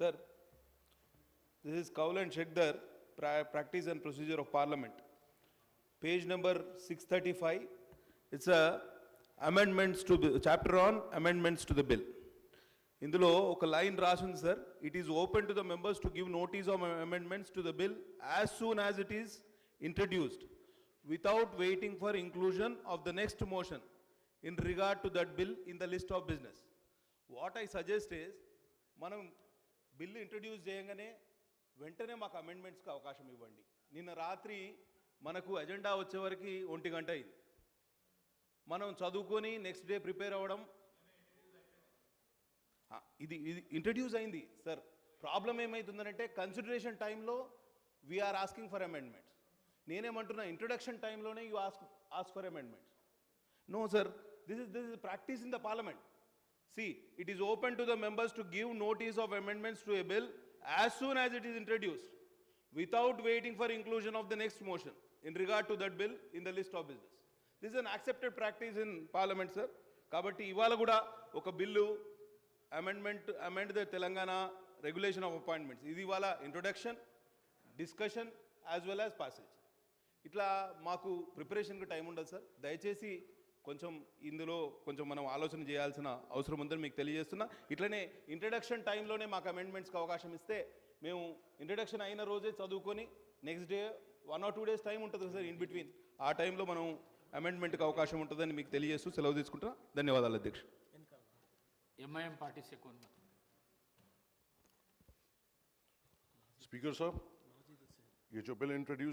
Sir, this is Kaul and Shekdar, Practice and Procedure of Parliament. Page number 635. It's a amendments to the chapter on amendments to the bill. ఇందులో ఒక line రాసింది sir, it is open to the members to give notice of amendments to the bill as soon as it is introduced without waiting for inclusion of the next motion in regard to that bill in the list of business. What I suggest is, మనం bill introduce చేయగానే వెంటనే మాకు అమెండ్మెంట్స్కి అవకాశం ఇవ్వండి. నిన్న రాత్రి మనకు agenda వచ్చేవరకు 1 గంట అయింది. మనం చదువుకొని నెక్స్ట్ డే ప్రిపేర్ అవ్వడం, ఇది ఇంట్రడ్యూస్ అయింది సార్. ప్రాబ్లం ఏమవుతుందంటే కన్సిడరేషన్ టైంలో వీఆర్ ఆస్కింగ్ ఫర్ అమెండ్మెంట్స్. నేనేమంటున్నా, ఇంట్రొడక్షన్ టైంలోనే you ask for amendments. No sir, this is practice in the parliament. See, it is open to the members to give notice of amendments to a bill as soon as it is introduced, without waiting for inclusion of the next motion in regard to that bill in the list of business. This is an accepted practice in parliament, sir. Kabatti ivala kuda oka billu amend the Telangana regulation of appointments. Idi ivala introduction, discussion as well as passage. Itla maaku preparation ku time undadu sir. దయచేసి కొంచెం ఇందులో కొంచెం మనం ఆలోచన చేయాల్సిన అవసరం ఉందని మీకు తెలియజేస్తున్నా. ఇట్లనే ఇంట్రడక్షన్ టైంలోనే మాకు అమెండ్మెంట్స్కి అవకాశం ఇస్తే మేము ఇంట్రడక్షన్ అయిన రోజే చదువుకొని next day 1 or 2 days time ఉంటుంది సార్ ఇన్ బిట్వీన్. ఆ టైంలో మనం అమెండ్మెంట్కి అవకాశం ఉంటుందని మీకు తెలియజేస్తూ సెలవు తీసుకుంటున్నా. ధన్యవాదాలు అధ్యక్ష. MIM party second. Speaker sir, ये जो बिल इंट्रोड्यूस